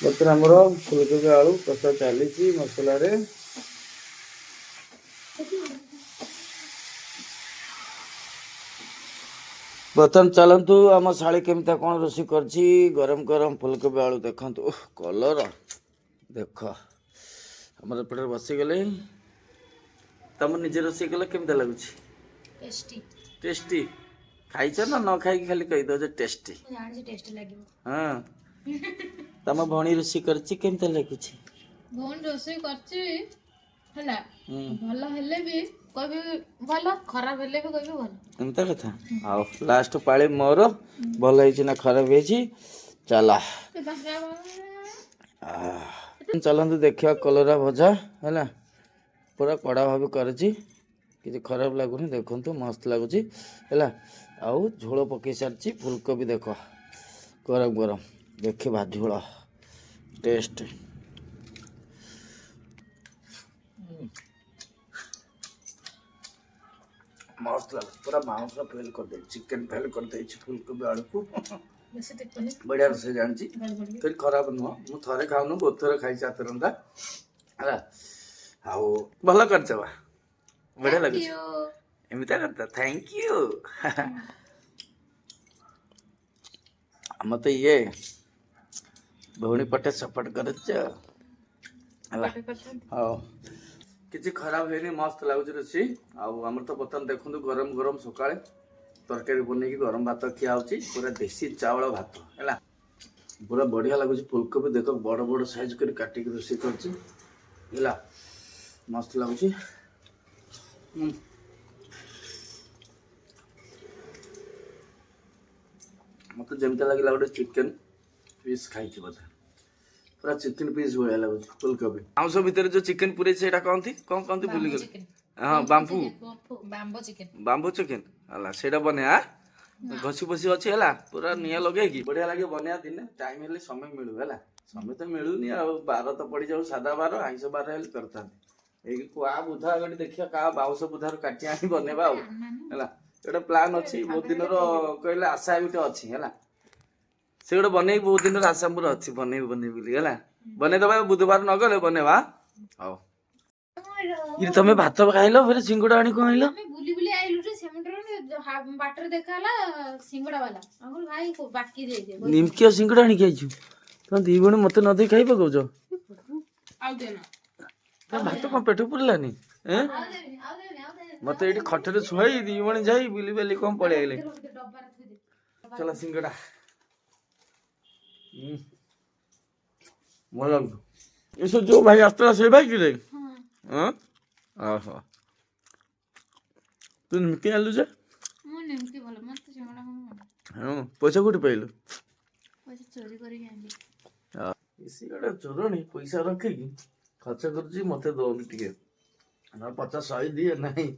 S1: ବର୍ତ୍ତମାନ ଆମର ଫୁଲକୋବି ଆଳୁ କଷା ଚାଲିଛି ମସଲାରେ ବର୍ତ୍ତମାନ ଚାଲନ୍ତୁ ଆମ ଶାଳୀ କେମିତି କଣ ରୋଷେଇ କରିଛି ଗରମ ଗରମ ଫୁଲକୋବି ଆଳୁ ଦେଖନ୍ତୁ କଲର ଦେଖ ଆମର ଏପଟରେ ବସିଗଲେ ତମ ନିଜେ ରୋଷେଇ କଲେ କେମିତି ଲାଗୁଛି
S2: ଟେଷ୍ଟି
S1: ଟେଷ୍ଟି ଖାଇଛ ନା ନ ଖାଇକି ଖାଲି କହିଦଉଛ ଟେଷ୍ଟି
S2: ମୁଁ ଜାଣିଛି ଟେଷ୍ଟି ଲାଗିବ
S1: ହଁ ତମ ଭଉଣୀ ରୋଷେଇ କରିଛି କେମିତି ଲାଗୁଛି
S2: ଭଉଣୀ ରୋଷେଇ କରିଛି ହେଲା
S1: ହୁଁ
S2: ଭଲ ହେଲେ ବି କହିବି ଭଲ ଖରାପ ହେଲେ ବି କହିବି ଭଲ
S1: ଏମିତି କଥା ଆଉ ଲାଷ୍ଟ ପାଳି ମୋର ଭଲ ହେଇଛି ନା ଖରାପ ହେଇଛି ଚାଲ ଚାଲନ୍ତୁ ଦେଖିବା କଲରା ଭଜା ହେଲା ପୁରା କଡ଼ା ଭାବେ କରିଛି କିଛି ଖରାପ ଲାଗୁନି ଦେଖନ୍ତୁ ମସ୍ତ ଲାଗୁଛି ହେଲା ଆଉ ଝୋଳ ପକେଇ ସାରିଛି ଫୁଲକୋବି ଦେଖ ଗରମ ଗରମ ଦେଖିବା ଝୋଳ ଟେଷ୍ଟ ମସ୍ତ ଲାଗୁଛି ପୁରା ମାଉଁସ ଫେଲ୍ କରିଦେଇଛି ଚିକେନ ଫେଲ୍ କରିଦେଇଛି ଫୁଲକୋବି ଆଳୁକୁ ବଢ଼ିଆ ରୋଷେଇ ଜାଣିଛି କେହି ଖରାପ ନୁହଁ ମୁଁ ଥରେ ଖାଉନୁ ବହୁତ ଥର ଖାଇଛି ହାତ ରନ୍ଧା ହେଲା ଆଉ ଭଲ କରିଛ ବା ବଢ଼ିଆ ଲାଗୁଛି ଏମିତିଆ କଥା ଥ୍ୟାଙ୍କ ୟୁ ମତେ ଇଏ ଭଉଣୀ ପଟେ ସପୋର୍ଟ କରୁଛ ହେଲା ହଉ କିଛି ଖରାପ ହେଇନି ମସ୍ତ ଲାଗୁଛି ରୋଷେଇ ଆଉ ଆମର ତ ବର୍ତ୍ତମାନ ଦେଖନ୍ତୁ ଗରମ ଗରମ ସକାଳେ ତରକାରୀ ବନେଇକି ଗରମ ଭାତ ଖିଆ ହଉଛି ପୁରା ଦେଶୀ ଚାଉଳ ଭାତ ହେଲା ପୁରା ବଢ଼ିଆ ଲାଗୁଛି ଫୁଲକୋବି ଦେଖ ବଡ଼ ବଡ଼ ସାଇଜ୍ କରି କାଟିକି ରୋଷେଇ କରୁଛି ହେଲା ମସ୍ତ ଲାଗୁଛି ମତେ ଯେମିତି ଲାଗିଲା ଗୋଟେ ଚିକେନ ପିସ୍ ଖାଇଛି ବୋଧେ ପୁରା ଚିକେନ ପିସ୍ ଭଳିଆ ଲାଗୁଛି ଫୁଲକୋବି ମାଉଁସ ଭିତରେ ଯୋଉ ଚିକେନ ପୁରେଇଛି ସେଇଟା କହନ୍ତି କଣ କହନ୍ତି ଭୁଲିଗଲି ହଁ ବାମ୍ବୁ ଚିକେନ ହେଲା ସେଇଟା ବନେଇବା ଘଷି ଫସି ଅଛି ହେଲା ପୁରା ନିଆଁ ଲଗେଇକି ବଢିଆ ଲାଗେ ବନେଇବା ଦିନେ ଟାଇମ ହେଲେ ସମୟ ମିଳୁ ହେଲା ସମୟ ତ ମିଳୁନି ଆଉ ବାର ତ ପଡିଯାଉ ସାଧା ବାର ଆଇଁଷ ବାର ହେଲେ କରିଥାନ୍ତି ଏଇ କୁଆ ବୁଧା ଗୋଟେ ଦେଖିବା କାହା ବାଉଁଶ ବୁଧାରୁ କାଟି ଆଣି ବନେଇବା ଆଉ ହେଲା ଗୋଟେ ପ୍ଲାନ୍ ଅଛି ବହୁତ ଦିନର କହିଲେ ଆଶା ଗୋଟେ ଅଛି ହେଲା ସେ ଗୋଟେ ବନେଇକି ବହୁତ ଦିନର ଆଶା ମୋର ଅଛି ବନେଇବି ବୋଲି ହେଲା ବନେଇଦବା ବୁଧବାର ନ ଗଲେ ବନେଇବା ହଉ ତମେ ଭାତ ଖାଇଲ ଫେରେ ସିଙ୍ଗଡା ଆଣି କଣ ଆଇଲ
S2: ବୁଲି ବୁଲି ଆଇଲୁ ଯେ ସେମୁଣ୍ଡରେ ବାଟରେ ଦେଖା ହେଲା ସିଙ୍ଗଡା ବାଲା ଆମର ଭାଇ ବାକି ଦେଇଦେ
S1: ନିମକିଆ ସିଙ୍ଗଡା ଆଣିକି ଆଇଛୁ ତମେ ଦି ଭଉଣୀ ମତେ ନ ଦେଇ ଖାଇ ପକଉଛ
S2: ଆଉ ଦେନା
S1: ଭାତ କଣ ପେଟ ପୁରିଲାନି ମତେ ଏଇଠି ଖଟରେ ଶୁଆଇ ଦି ଭଉଣୀ ଯାଇ ବୁଲି ବାଲି କଣ ପଳେଇ ଆଇଲେ ଚଲ ସିଙ୍ଗଡା ଭଲ ଲାଗୁଛୁ ଏସବୁ ଯୋଉ ଭାଇ ଆସିଥିଲା ସେଇ ଭାଇ କିରେ ଓହୋ ତୁ ନିମକି ଆଣିଲୁ ଯେ
S2: ମୁଁ ନିମକି ଭଲ ମତେ ସିଙ୍ଗଡା
S1: ହଁ ପଇସା କୋଉଠି ପାଇଲୁ
S2: ପଇସା ଚୋରି କରିକି ଆଣିଲି
S1: ସିଙ୍ଗଡା ଚୋରଣି ପଇସା ରଖିକି ଖର୍ଚ୍ଚ କରୁଛି ମତେ ଦଉନି ଟିକେ 50-100 ଦିଏ ନାହିଁ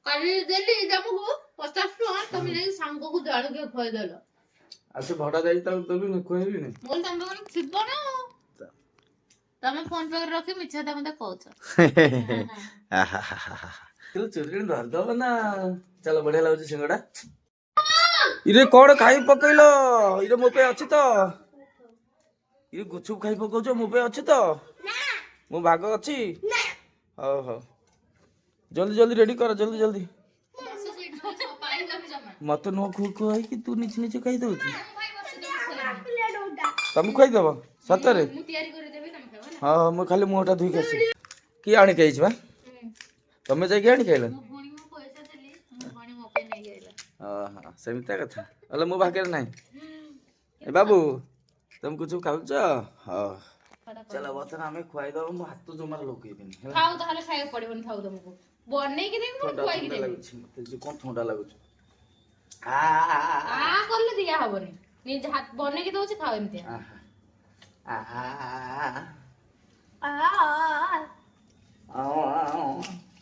S2: କାଲି ଦେଲି ତମକୁ 50 ଟଙ୍କା ତମେ ଯାଇକି ସାଙ୍ଗକୁ ଜଳଖିଆ ଖୁଆଇଦେଲ
S1: ଆଉ ସେ ଭଡା ଯାଇ ତାକୁ ଦେବିନି ଖୁଆଇବିନି
S2: ବୋଲ ତମ ପାଖରେ ଥିବ ନା ତମେ ଫୋନ ପେ କରି ରଖି ମିଛ କଥା ମତେ କହୁଛ
S1: ଚୋରି ଧରିଦବ ନା ଚାଲ ବଢିଆ ଲାଗୁଛି ସିଙ୍ଗଡା ଇରେ କଣ ଖାଇ ପକେଇଲ ଇରେ ମୋ ପାଇଁ ଅଛି ତ ଇଏ ଗୁଚୁପ ଖାଇ ପକଉଛ ମୋ ପାଇଁ ଅଛି ତ ମୋ ଭାଗ ଅଛି ହଉ ହଉ ଜଲ୍ଦି ଜଲ୍ଦି ରେଡି କର ଜଲ୍ଦି ଜଲ୍ଦି ମତେ ନ ଖୁଆଇକି ତୁ ନିଜେ ନିଜେ ଖାଇଦଉଛୁ ତମକୁ ଖୁଆଇଦବ ସତରେ ହଁ ମୁଁ ଖାଲି ମୁହଁଟା ଧୋଇକି ଆସିବି କିଏ ଆଣିକି ଆଇଛି ବା ତମେ ଯାଇକି ଆଣି ଖାଇଲ?
S2: ମୋ ଭଉଣୀକୁ ପଇସା ଦେଲି, ମୋ ଭଉଣୀ ମୋ ପାଇଁ ନେଇକି ଆଇଲା।
S1: ଓହୋ ସେମିତିଆ କଥା। ହେଲେ ମୋ ପାଖରେ ନାହିଁ। ଏ ବାବୁ ତମେ କିଛି ଖାଉଛ? ହଉ ଚାଲ ବର୍ତ୍ତମାନ ଆମେ ଖୁଆଇଦବ। ମୋ ହାତ ଜମାରେ ଲଗେଇବିନି ହେଲା।
S2: ଖାଉ ତାହେଲେ ଖାଇବାକୁ ପଡିବନି, ଥାଉ ତମକୁ ବନେଇକି ଦେବି ପୁଣି
S1: ଥଣ୍ଡା
S2: ଖୁଆଇକି
S1: ଥଣ୍ଡା
S2: ଦେବି।
S1: ଲାଗୁଛି ମତେ, ଯେ କଣ ଥଣ୍ଡା ଲାଗୁଛି।
S2: କଲେ ଦିଆ ହବନି, ନିଜେ ବନେଇକି ଦଉଛି ଖାଉ ଏମିତି।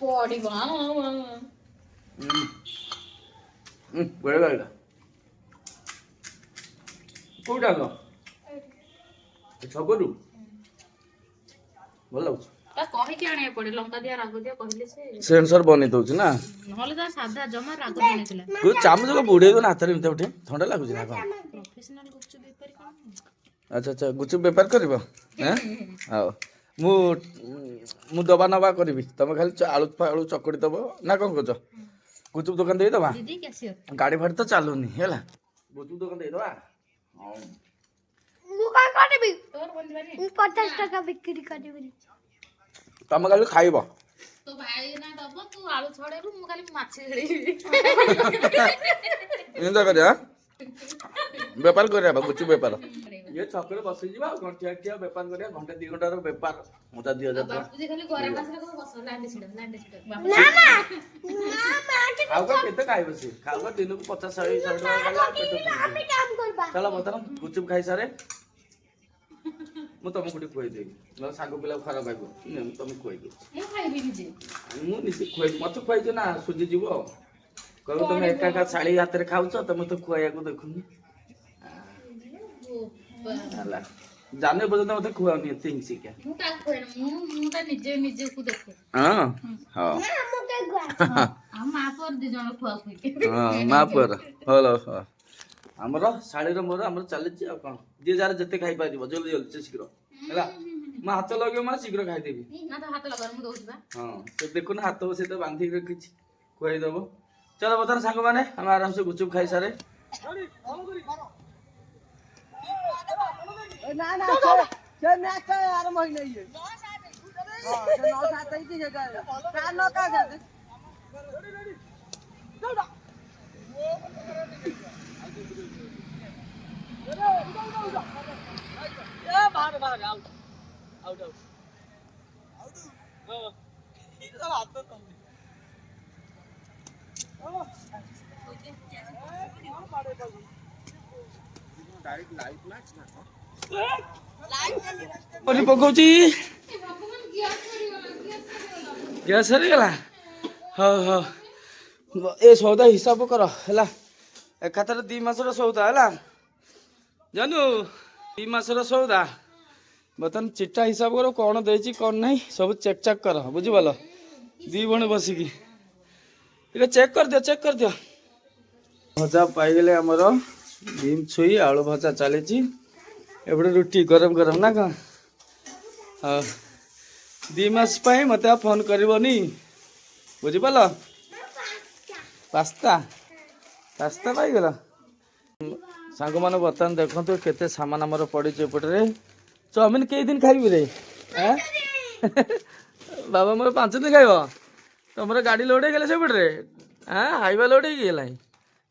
S2: ପଡିବ
S1: ବଢିଆ ଲାଗିଲା। କୋଉଟା ଆଗ ଛକରୁ ଭଲ ଲାଗୁଛି।
S2: କହିକି ଆଣିବାକୁ ପଡେ, ଲଙ୍କା ଦିଆ ରାଗ ଦିଆ କହିଲେ ସେ
S1: ସେନ୍ସର ବନେଇ ଦଉଛି ନା।
S2: ନହେଲେ ତା ସାଧା ଜମା ରାଗ ବନେଇଥିଲା।
S1: ଚାମଚ ବୁଡେଇ ଦଉନ ହାତରେ ଏମିତି ଉଠେ, ଥଣ୍ଡା ଲାଗୁଛି ନା କଣ?
S2: ପ୍ରଫେସନାଲ ଗୁପଚୁପ ବେପାରୀ କଣ?
S1: ଆଚ୍ଛା ଆଚ୍ଛା ଗୁଚୁପ ବେପାର କରିବ? ହଉ ମୁଁ ଦବା ନବା କରିବି, ତମେ ଖାଲି ଆଳୁ ଫାଳୁ ଚକଟି ଦବ ନା କଣ କହୁଛ? ଗୁଚୁପ ଦୋକାନ ଦେଇଦବା,
S2: ଦିଦି କ୍ୟାସିୟର।
S1: ଗାଡି ଫାଡି ତ ଚାଲୁନି ହେଲା। ଗୁଚୁପ ଦୋକାନ ଦେଇଦବା।
S3: ମୁଁ କଣ କରିବି?
S2: ତୋର ବନିବାନି?
S3: ମୁଁ 50 ଟଙ୍କା ବିକ୍ରି କରିବି।
S1: ତମେ ଖାଲି ଖାଇବ।
S2: ତୋ ଭାଇ ନା ଦବ, ତୁ ଆଳୁ ଛଡେଇବୁ, ମୁଁ ଖାଲି ମାଛ ଛଡେଇବି।
S1: ଏମିତି କରିବା ବେପାର କରିବା ଗୁଚୁପ ବେପାର। ଇଏ ଛକରେ ବସିଯିବା ଆଉ ଘଣ୍ଟିଆ ଠିଆ ବେପାର କରିବା, ଘଣ୍ଟେ 2 ଘଣ୍ଟାର ବେପାର ମଜା 2000 ଟଙ୍କା।
S2: ବାପୁଜି ଖାଲି ଘରେ ବସିଲେ କଣ ବସ ଲାଣ୍ଡି ଛିଡା ଲାଣ୍ଡି ଛିଡା।
S3: ନା ନା
S1: ଆଉ କଣ କେତେ ଖାଇବ ସିଏ? ଖାଉ ଦିନକୁ 50-100 ଟଙ୍କା ଗଲା ପେଟ
S3: ଆମେ କାମ କରିବା।
S1: ଚାଲ ବର୍ତ୍ତମାନ ଗୁଚୁପ ଖାଇସାରେ ମୁଁ ତମକୁ ଟିକେ ଖୁଆଇଦେବି, ନହେଲେ ସାଙ୍ଗ ପିଲାକୁ ଖରାପ ଭାବିବ। ମୁଁ ତମକୁ ଖୁଆଇଦେବି।
S2: ମୁଁ ଖାଇବି ନିଜେ।
S1: ମୁଁ ନିଜେ ଖୁଆଇବି, ମତେ ଖୁଆଇଛ ନା ସୁଜିଯିବ। କହିବ ତମେ ଏକା ଏକା ଶାଳି ହାତରେ ଖାଉଛ, ତମେ ତ ଖୁଆଇବାକୁ ଦେଖୁନି ହେଲା। ଜାନେ ପର୍ଯ୍ୟନ୍ତ ମତେ ଖୁଆଉନି ଏତେ ହିଂସିକା।
S2: ମୁଁ ତାକୁ ଖୁଆଇନି, ମୁଁ ତା ନିଜକୁ ଦେଖେ।
S1: ହଁ ହଁ
S2: ଆଉ ମା ପୁଅ ଦି ଜଣ ଖୁଆ ଖୁଇ।
S1: ହଁ ମା ପୁଅର ହଲ ଆମର ଶାଳୀର ମୋର ଆମର ଚାଲିଛି ଆଉ କଣ। ଯିଏ ଯାହାର ଯେତେ ଖାଇପାରିବ ଜଲ୍ଦି ଜଲ୍ଦି ଶୀଘ୍ର ହେଲା। ମୁଁ ହାତ ଲଗେଇବ ମାନେ ଶୀଘ୍ର ଖାଇଦେବି।
S2: ନା ତ ହାତ ଲଗାର ମୁଁ ଦଉଛି ବା।
S1: ହଁ ସେ ଦେଖୁନ ହାତ ସହିତ ବାନ୍ଧିକି ରଖିଛି, ଖୁଆଇଦବ। ଚାଲ ବର୍ତ୍ତମାନ ସାଙ୍ଗମାନେ ଆମେ ଆରାମସେ ଗୁଚୁପ ଖାଇସାରେ।
S4: ନା ନା ସେ ମ୍ୟାଚ ଆରମ୍ଭ ହେଇନାହିଁ। ଇଏ ହଁ ସେ 9-7 ହେଇଛି ସେ କା ନ କା ସାଥେ ବାହାର ବାହାର ଆଉଟ ଆଉଟ ଆଉଟ ହଁ ହାତ ତମେ
S1: ପକଉଛି ଗ୍ୟାସ ସରିଗଲା। ହଉ ହଉ ଏ ସଉଦା ହିସାବ କର ହେଲା, ଏକାଥରେ 2 ମାସର ସଉଦା ହେଲା। ଜାନୁ 2 ମାସର ସଉଦା ବର୍ତ୍ତମାନ ଚିଠା ହିସାବ କର, କଣ ଦେଇଛି କଣ ନାହିଁ ସବୁ ଚେକ୍ ଚାକ୍ କର, ବୁଝିପାରିଲ? 2 ଭଉଣୀ ବସିକି ଟିକେ ଚେକ୍ କରିଦିଅ। ଭଜା ପାଇଗଲେ ଆମର ବିମ୍ ଛୁଇଁ ଆଳୁ ଭଜା ଚାଲିଛି। ଏପଟେ ରୁଟି ଗରମ ଗରମ ନା କଣ? ହଁ 2 ମାସ ପାଇଁ ମତେ ଆଉ ଫୋନ କରିବନି, ବୁଝିପାରିଲ? ପାସ୍ତା ପାଇଗଲ। ସାଙ୍ଗମାନେ ବର୍ତ୍ତମାନ ଦେଖନ୍ତୁ କେତେ ସାମାନ ଆମର ପଡ଼ିଛି ଏପଟରେ। ଚାଉମିନ କେଇ ଦିନ ଖାଇବି ରେ? ବାବା ମୋର 5 ଦିନ ଖାଇବ। ତମର ଗାଡ଼ି ଲୋଡ୍ ହେଇଗଲା ସେପଟରେ? ହାଇୱା ଲୋଡ୍ ହେଇଗଲାଣି,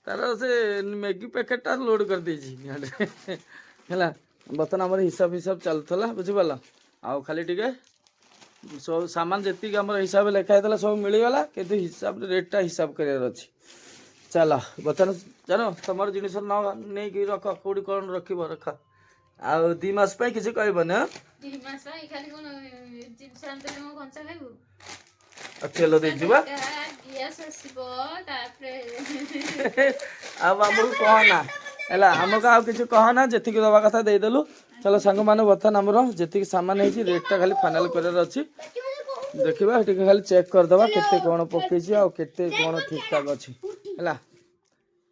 S1: ତାର ସେ ମ୍ୟାଗି ପ୍ୟାକେଟଟା ଲୋଡ୍ କରିଦେଇଛି ହେଲା। ବର୍ତ୍ତମାନ ଆମର ହିସାବ ଚାଲୁଥିଲା, ବୁଝିପାରିଲ? ଆଉ ଖାଲି ଟିକେ ସବୁ ସାମାନ ଯେତିକି ଆମର ହିସାବ ଲେଖା ହେଇଥିଲା ସବୁ ମିଳିଗଲା, କିନ୍ତୁ ରେଟ୍ଟା ହିସାବ କରିବାର ଅଛି। ଚାଲ ବର୍ତ୍ତମାନ ଜାନ ତମର ଜିନିଷ ନେଇକି ରଖ, କୋଉଠି କଣ ରଖିବ ରଖ। ଆଉ 2 ମାସ ପାଇଁ କିଛି କହିବନି।
S2: 2 ମାସ ପାଇଁ ଖାଲି କଣ ଚିପ୍ସ ଆଣିଦେଲେ ମୋ କଞ୍ଚା ଖାଇବୁ?
S1: ଆଉ ତେଲ ଦେଇଯିବ
S2: ଗ୍ୟାସ୍ ଆସିବ ତାପରେ
S1: ଆଉ ଆମକୁ କହନା ହେଲା, ଆମକୁ ଆଉ କିଛି କହନା, ଯେତିକି ଦବା କଥା ଦେଇଦେଲୁ। ଚାଲ ସାଙ୍ଗମାନେ ବର୍ତ୍ତମାନ ଆମର ଯେତିକି ସାମାନ ହେଇଛି ରେଟ୍ଟା ଖାଲି ଫାଇନାଲ କରିବାର ଅଛି। ଦେଖିବା ଟିକେ ଖାଲି ଚେକ୍ କରିଦେବା କେତେ କଣ ପକେଇଛି ଆଉ କେତେ କଣ ଠିକ୍ ଠାକ୍ ଅଛି ହେଲା।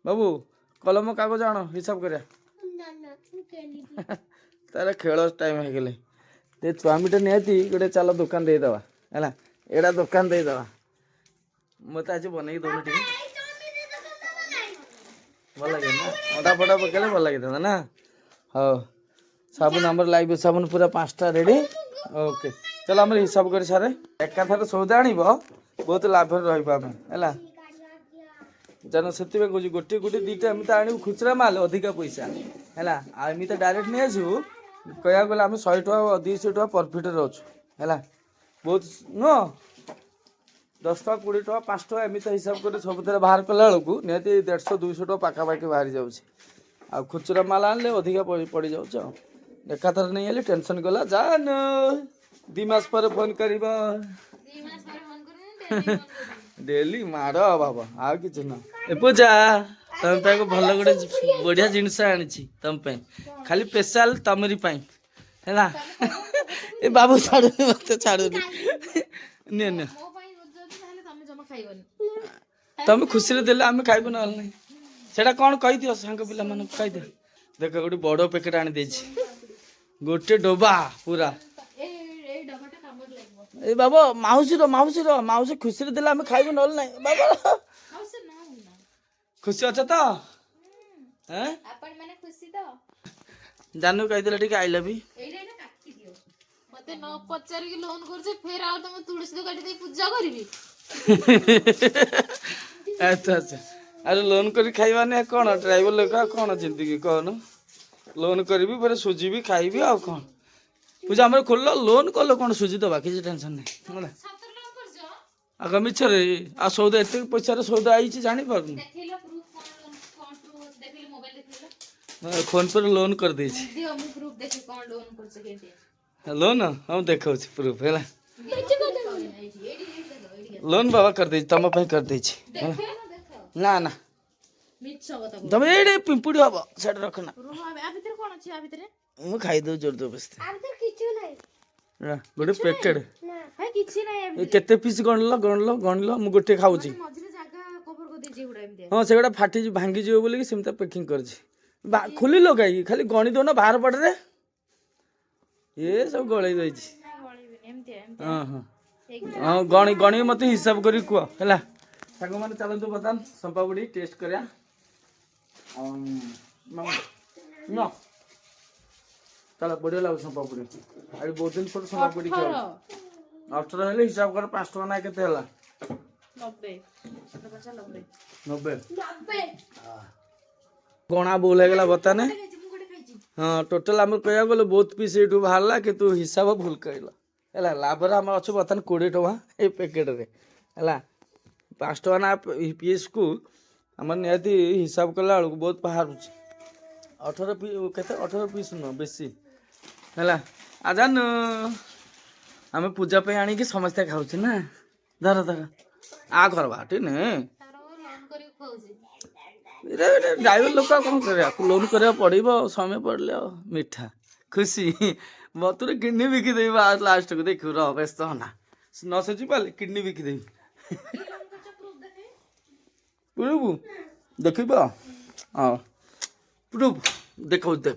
S1: ବାବୁ କଲମ କାଗଜ ଆଣ ହିସାବ କରିବା। ତାର ଖେଳ ଟାଇମ୍ ହେଇଗଲେ ଚାଉମିନଟା ନିହାତି ଗୋଟେ ଚାଲ ଦୋକାନ ଦେଇଦବା ହେଲା। ଏଇଟା ଦୋକାନ ଦେଇଦବା। ମତେ ଆଜି ବନେଇକି ଦଉନ ଟିକେ, ଭଲ ଲାଗେ ନା? ଅଣ୍ଡା ଫଣ୍ଡା ପକେଇଲେ ଭଲ ଲାଗିଥାନ୍ତା ନା। ହଉ ସାବୁନ ଆମର ଲାଇଭ ସାବୁନ ପୁରା 5ଟା ରେଡି। ଓକେ ଚାଲ ଆମର ହିସାବ କରି ସାରେ। ଏକାଥରେ ସଉଦା ଆଣିବ, ବହୁତ ଲାଭରେ ରହିବା ଆମେ ହେଲା ଜାଣ ସେଥିପାଇଁ କହୁଛି ଗୋଟିଏ ଗୋଟିଏ ଦୁଇଟା ଏମିତି ଆଣିବୁ ଖୁଚୁରା ମାଲ ଅଧିକା ପଇସା ହେଲା ଆଉ ଏମିତି ଡାଇରେକ୍ଟ ନେଇ ଆସିବୁ କହିବାକୁ ଗଲେ ଆମେ 100 ଟଙ୍କା 200 ଟଙ୍କା ପ୍ରଫିଟରେ ଅଛୁ ହେଲା ବହୁତ ନୁହଁ 10 ଟଙ୍କା 20 ଟଙ୍କା 5 ଟଙ୍କା ଏମିତି ହିସାବ କରି ସବୁଥିରେ ବାହାର କଲା ବେଳକୁ ନିହାତି 150 200 ଟଙ୍କା ପାଖାପାଖି ବାହାରି ଯାଉଛି ଆଉ ଖୁଚୁରା ମାଲ ଆଣିଲେ ଅଧିକା ପଡ଼ିଯାଉଛି ଆଉ ଏକାଥରେ ନେଇ ଆଇଲେ ଟେନସନ୍ ଗଲା ଜାନ 2 ମାସ ପରେ ଫୋନ୍ କରିବ
S2: 2 ମାସ ପରେ ଫୋନ କରୁନି
S1: ଡେଲି ମାଡ଼ ବାବା ଆଉ କିଛି ନୁହଁ ଏ ପୂଜା ତମ ପାଇଁ ଭଲ ଗୋଟେ ବଢିଆ ଜିନିଷ ଆଣିଛି ତମ ପାଇଁ ଖାଲି ସ୍ପେଶାଲ ତମରି ପାଇଁ ହେଲା ଏ ବାବୁ ଛାଡୁନି ମତେ ଛାଡୁନି ନେ ନେ
S2: ମୋ ପାଇଁ ଯଦି ତାହେଲେ ତମେ ଜମା ଖାଇବନି
S1: ତମେ ଖୁସିରେ ଦେଲେ ଆମେ ଖାଇବୁ ନହେଲେ ନାହିଁ ସେଟା କ'ଣ କହିଦିଅ ସାଙ୍ଗ ପିଲାମାନଙ୍କୁ କହିଦିଅ ଦେଖ ଗୋଟେ ବଡ଼ ପ୍ୟାକେଟ ଆଣି ଦେଇଛି ଗୋଟେ ଡବା ପୁରା
S2: ଏଇ ଡବାଟା କାମରେ ଲାଗିବ
S1: ଏ ବାବା ମାଉସୀ ଖୁସିରେ ଦେଲେ ଆମେ ଖାଇବୁ ନହେଲେ ନାହିଁ ବାବା
S2: ଆଉ ସେ ନା ନା
S1: ଖୁସି ଅଛ ତ ହଁ
S2: ଆପଣ ମାନେ ଖୁସି ତ
S1: ଜାନୁ କହିଦେଲେ ଟିକେ ଆଇ ଲଭ୍ ୟୁ
S2: ଏଇଟା ଏଇଟା କାଟି ଦିଅ ମତେ ନ ପଚାରିକି ଲୋନ କରୁଛ ଫେର ଆଉ ତମ ତୁଳସୀ କାଟି ଦେଇ ପୂଜା କରିବି
S1: ଆଚ୍ଛା ଆରେ ଲୋନ୍ କରି ଖାଇବାନି କ'ଣ ଟ୍ରାଇବଲ୍ ଲୋକ ଆଉ କ'ଣ ଜିନ୍ଦିଗି କହୁନ ଲୋନ୍ କରିବି ପରେ ସୁଝିବି ଖାଇବି ଆଉ କ'ଣ ପୂଜା ଆମର ଖୋଲିଲ ଲୋନ୍ କଲ କ'ଣ ସୁଝି ଦେବା କିଛି ଟେନସନ୍ ନାହିଁ ହେଲା
S2: ସତରେ ଲୋନ କରୁଛ
S1: ଆଗ ମିଛରେ ଆଉ ସଉଦା ଏତେ ପଇସାରେ ସଉଦା ଆଇଛି ଜାଣିପାରୁନି
S2: ଦେଖିଲ ପ୍ରୁଫ କଣ ଦେଖିଲି ମୋବାଇଲ ଦେଖିଲ
S1: ଫୋନ୍ ପେରେ ଲୋନ୍ କରିଦେଇଛି
S2: ଦିଅ ମୁଁ ପ୍ରୁଫ ଦେଖି କଣ ଲୋନ କରୁଛ କେମିତି
S1: ଲୋନ୍ ହଁ ଦେଖାଉଛି ପ୍ରୁଫ୍ ହେଲା
S2: ଏଇଠି
S1: ଲୋନ୍ ବାବା କରିଦେଇଛି ତମ ପାଇଁ କରିଦେଇଛି ହେଲା
S2: ଦେଖ
S1: ନା ନା
S2: ମିଛ କଥା କହୁଛ
S1: ତମେ ଏଇଠି ପିମ୍ପୁଡ଼ି ହବ ସେଟା ରଖନା
S2: ରୁହ ଆ ଭିତରେ କଣ ଅଛି ଆ ଭିତରେ
S1: ମୁଁ ଖାଇଦେଉଛି ଜୋର ଜବରଦସ୍ତି
S3: আর তো কিছু নাই
S1: ଗୋଟେ ପ୍ୟାକେଟ୍
S3: না
S2: ହେ କିଛି ନାହିଁ ଆ ଭିତରେ
S1: କେତେ ପିସ୍ ଗଣିଲ ମୁଁ ଗୋଟେ ଖାଉଛି
S2: ମଝିରେ ଜାଗା କଭର କରିଦେଇଛି ଏଗୁଡ଼ା ଏମିତି
S1: ହଁ ସେଗୁଡ଼ା ଫାଟି ଭାଙ୍ଗିଯିବ ବୋଲିକି ସେମିତି ପ୍ୟାକିଂ କରିଛି ଖୋଲିଲ କାହିଁକି ଖାଲି ଗଣି ଦଉନ ବାହାର ପଟରେ ଏ ସବୁ ଗଳେଇ ଯାଇଛି
S2: ଗଳିବିନି ଏମିତି
S1: ହଁ ହଁ ହଁ ଗଣି ମତେ ହିସାବ କରି କୁହ ହେଲା ସାଙ୍ଗମାନେ ଚାଲନ୍ତୁ ବର୍ତ୍ତମାନ ସମ୍ପା ବୁଡ଼ି ଟେଷ୍ଟ କରିବା ଚାଲ ବଢ଼ିଆ ଲାଗୁଛି ସମ୍ପା ବୁଡ଼ି ଆଉ ବହୁତ ଦିନ ପରେ ସମ୍ପା ବୁଡ଼ି ଖାଉଛି 18 ହେଲେ ହିସାବ କର 5 ଟଙ୍କା ନା କେତେ ହେଲା
S2: 90
S1: 90 ଗଣା ବୋଲ ହେଇଗଲା ବର୍ତ୍ତମାନ
S2: ମୁଁ ଗୋଟେ ଖାଇଛି
S1: ହଁ ଟୋଟାଲ ଆମର କହିବାକୁ ଗଲେ ବହୁତ ପିସ୍ ଏଇଠୁ ବାହାରିଲା କିନ୍ତୁ ହିସାବ ଭୁଲ କହିଲ ହେଲା ଲାଭରେ ଆମର ଅଛୁ ବର୍ତ୍ତମାନ 20 ଟଙ୍କା ଏଇ ପ୍ୟାକେଟରେ ହେଲା 5 ଟଙ୍କା ନା ପିସ୍କୁ ଆମର ନିହାତି ହିସାବ କଲା ବେଳକୁ ବହୁତ ବାହାରୁଛି 18 ପିସ୍ ନୁହଁ ବେଶୀ ହେଲା ଆଜାନ ଆମେ ପୂଜା ପାଇଁ ଆଣିକି ସମସ୍ତେ ଖାଉଛୁ ନା ଧର ଆ ଘର ବାଟି ନେ
S2: ତାର ଲୋନ କରି ଖାଉଛି
S1: ଡ୍ରାଇଭର ଲୋକ ଆଉ କ'ଣ କରିବା ଲୋନ୍ କରିବାକୁ ପଡ଼ିବ ସମୟ ପଡ଼ିଲେ ଆଉ ମିଠା ଖୁସି ମତୁରେ କିଡ଼ନୀ ବିକିଦେବି ଲାଷ୍ଟକୁ ଦେଖିବୁ ରହ ବ୍ୟସ୍ତ ହନା ନ ସୁଝି ପାରିଲେ କିଡ଼ନୀ ବିକିଦେବି ପ୍ରୁଫ୍ ଦେଖିବ ହଁ ପ୍ରୁଫ୍ ଦେଖାଉଛି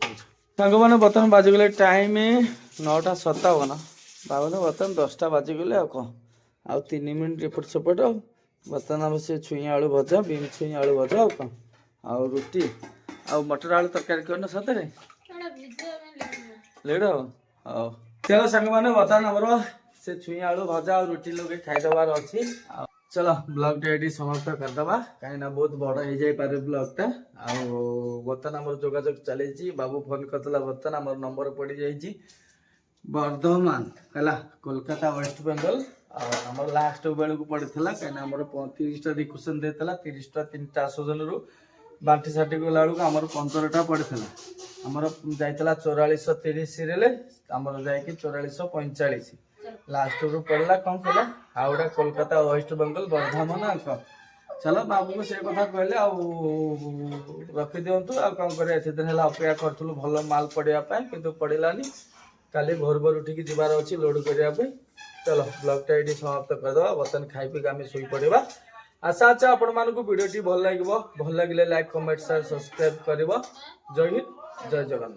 S1: ସାଙ୍ଗମାନେ ବର୍ତ୍ତମାନ ବାଜିଗଲେ ଟାଇମ୍ 9:57 ଭାବନ୍ତୁ ବର୍ତ୍ତମାନ 10ଟା ବାଜିଗଲେ ଆଉ କ'ଣ ଆଉ 3 ମିନିଟ୍ ଏପଟ ସେପଟ ବର୍ତ୍ତମାନ ଆମେ ସେ ଛୁଇଁ ଆଳୁ ଭଜା ବିନ୍ ଛୁଇଁ ଆଳୁ ଭଜା ଆଉ କ'ଣ ଆଉ ରୁଟି ଆଉ ମଟର ଆଳୁ ତରକାରୀ କରିନ ସତରେ ଲେଟ୍ ହବ ହଉ ଚାଲ ସାଙ୍ଗମାନେ ବର୍ତ୍ତମାନ ଆମର ସେ ଛୁଇଁ ଆଳୁ ଭଜା ଆଉ ରୁଟି ଲଗେଇ ଖାଇଦେବାର ଅଛି ଆଉ चलो ब्लॉग ये समाप्त करदे कहीं बहुत बड़ हो जाए ब्लॉग आउ बर्तमान आम जोगाजोग चली बाबू फोन करता बर्तमान आम नंबर पड़ जाइए बर्धमान है कोलकाता वेस्ट बेंगल आम लास्ट बेलू पड़ा कहीं 30टा रिक्वेशन देता 30टा 3टा आसोजन रू बांटी साटी गला बेलू आम 15टा पड़ा आमर जाइला 4430 सीरियल आमर जा 4445 लास्ट रू पड़ा कौन कहला हावड़ा कोलकाता वेस्ट बेंगल बर्धमान अंक चलो बाबू को से कथा कहले रखी दिंतु आ कौन कर दिन है अपेक्षा करूँ भल माल पड़ापी कितु पड़ानी काली भोर भोर उठिक जबार अच्छी लोड करने चलो ब्लॉगटा ये समाप्त करदे बर्तमान खाई पी आम शोई पड़ा आशा अच्छा आपण मानक वीडियो भल लगे लाइक कमेंट शेयर सब्सक्राइब कर जय हिंद जय जगन्नाथ।